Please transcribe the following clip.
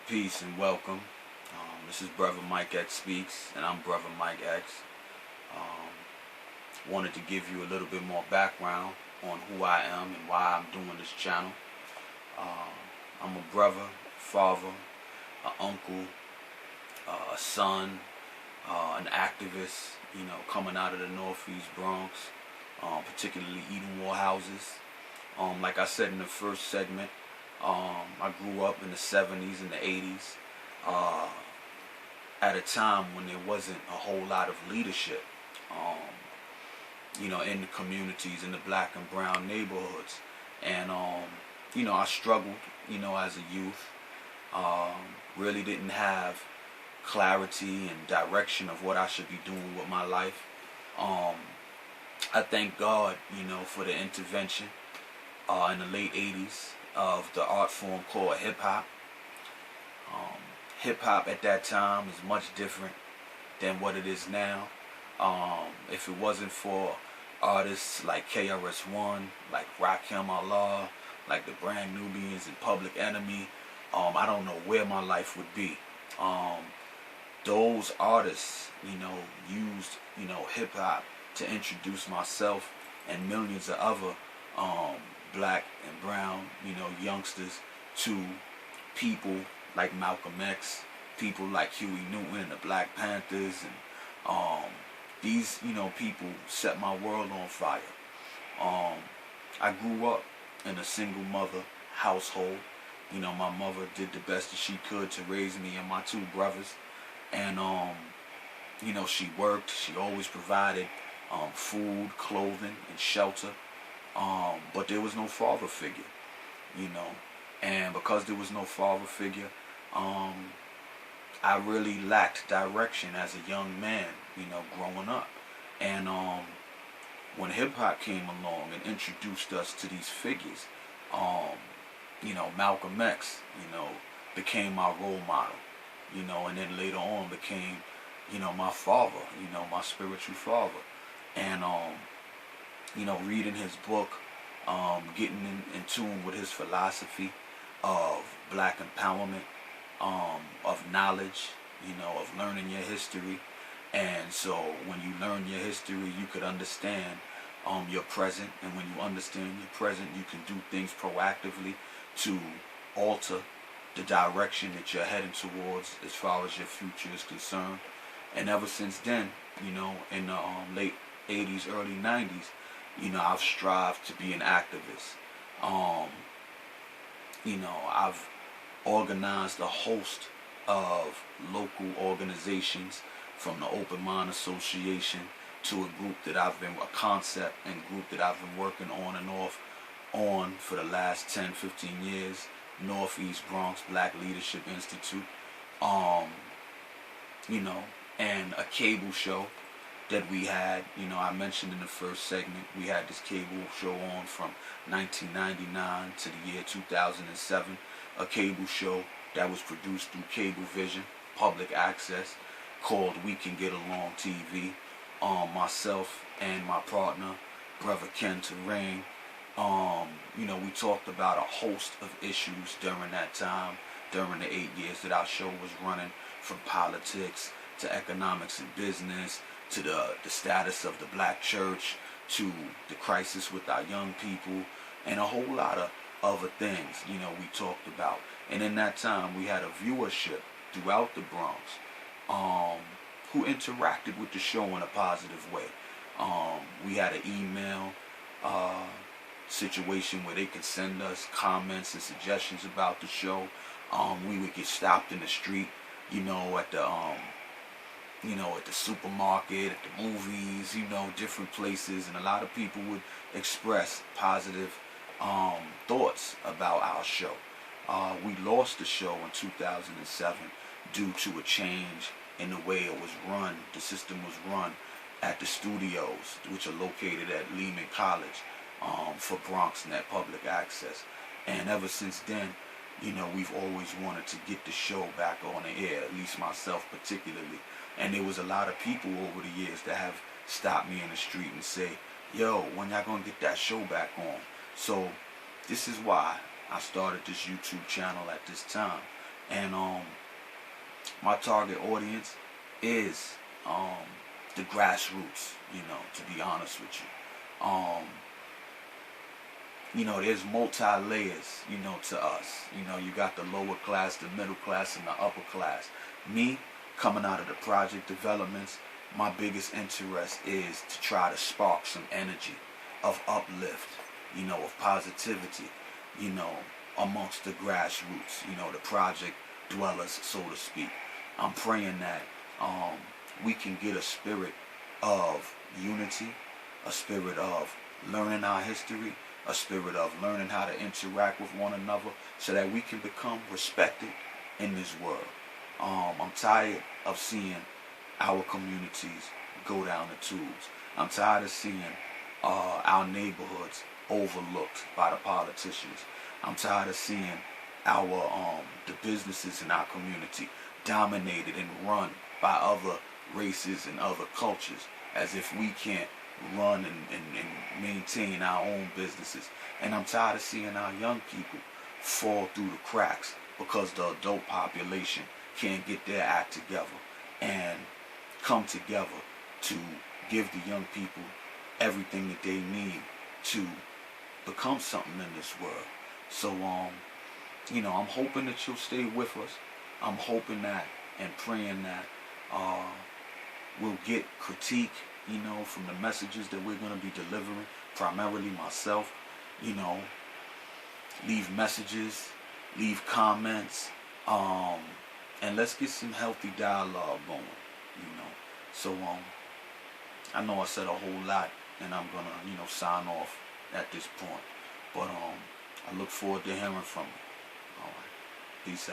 Peace and welcome. This is Brother Mike X Speaks, and I'm Brother Mike X. Wanted to give you a little bit more background on who I am and why I'm doing this channel. I'm a brother, father, an uncle, a son, an activist, coming out of the Northeast Bronx, particularly Edenwald houses. Like I said in the first segment, I grew up in the 70s and the 80s at a time when there wasn't a whole lot of leadership, in the communities, in the black and brown neighborhoods. And, I struggled, as a youth. Really didn't have clarity and direction of what I should be doing with my life. I thank God, for the intervention in the late 80s of the art form called hip-hop. Hip-hop at that time is much different than what it is now. If it wasn't for artists like KRS-One, like Rakim Allah, like the Brand Nubians and Public Enemy, I don't know where my life would be. Those artists, used, hip-hop to introduce myself and millions of other black and brown, youngsters to people like Malcolm X, people like Huey Newton and the Black Panthers, and these, people set my world on fire. I grew up in a single mother household. My mother did the best that she could to raise me and my two brothers, and she worked. She always provided food, clothing, and shelter. But there was no father figure, and because there was no father figure, I really lacked direction as a young man, growing up. And when hip-hop came along and introduced us to these figures, Malcolm X, became my role model, and then later on became, my father, my spiritual father. And reading his book, getting in tune with his philosophy of black empowerment, of knowledge, of learning your history. And so when you learn your history, you could understand your present. And when you understand your present, you can do things proactively to alter the direction that you're heading towards as far as your future is concerned. And ever since then, in the late 80s, early 90s, I've strived to be an activist. I've organized a host of local organizations, from the Open Mind Association to a concept and group that I've been working on and off on for the last 10, 15 years, Northeast Bronx Black Leadership Institute, and a cable show that we had. I mentioned in the first segment, we had this cable show on from 1999 to the year 2007, a cable show that was produced through Cablevision, public access, called We Can Get Along TV. Myself and my partner, Brother Ken Terrain, we talked about a host of issues during that time, during the 8 years that our show was running, from politics to economics and business, to the status of the black church, to the crisis with our young people, and a whole lot of other things, we talked about. And in that time, we had a viewership throughout the Bronx who interacted with the show in a positive way. We had an email situation where they could send us comments and suggestions about the show. We would get stopped in the street, at the supermarket, at the movies, different places, and a lot of people would express positive thoughts about our show. We lost the show in 2007 due to a change in the way it was run. The system was run at the studios, which are located at Lehman College, for BronxNet Public Access. And ever since then, we've always wanted to get the show back on the air, at least myself particularly. And there was a lot of people over the years that have stopped me in the street and say, yo, when y'all gonna get that show back on? So this is why I started this YouTube channel at this time. And my target audience is the grassroots, to be honest with you. There's multi-layers, to us. You got the lower class, the middle class, and the upper class. Me, coming out of the project developments, my biggest interest is to try to spark some energy of uplift, of positivity, amongst the grassroots, the project dwellers, so to speak. I'm praying that we can get a spirit of unity, a spirit of learning our history, a spirit of learning how to interact with one another so that we can become respected in this world. I'm tired of seeing our communities go down the tubes. I'm tired of seeing our neighborhoods overlooked by the politicians. I'm tired of seeing our the businesses in our community dominated and run by other races and other cultures, as if we can't run and maintain our own businesses. And I'm tired of seeing our young people fall through the cracks because the adult population can't get their act together and come together to give the young people everything that they need to become something in this world. So I'm hoping that you'll stay with us. I'm hoping that and praying that we'll get critique, from the messages that we're going to be delivering, primarily myself. Leave messages, leave comments, and let's get some healthy dialogue going. So I know I said a whole lot, and I'm gonna sign off at this point, but I look forward to hearing from you. All right, peace out.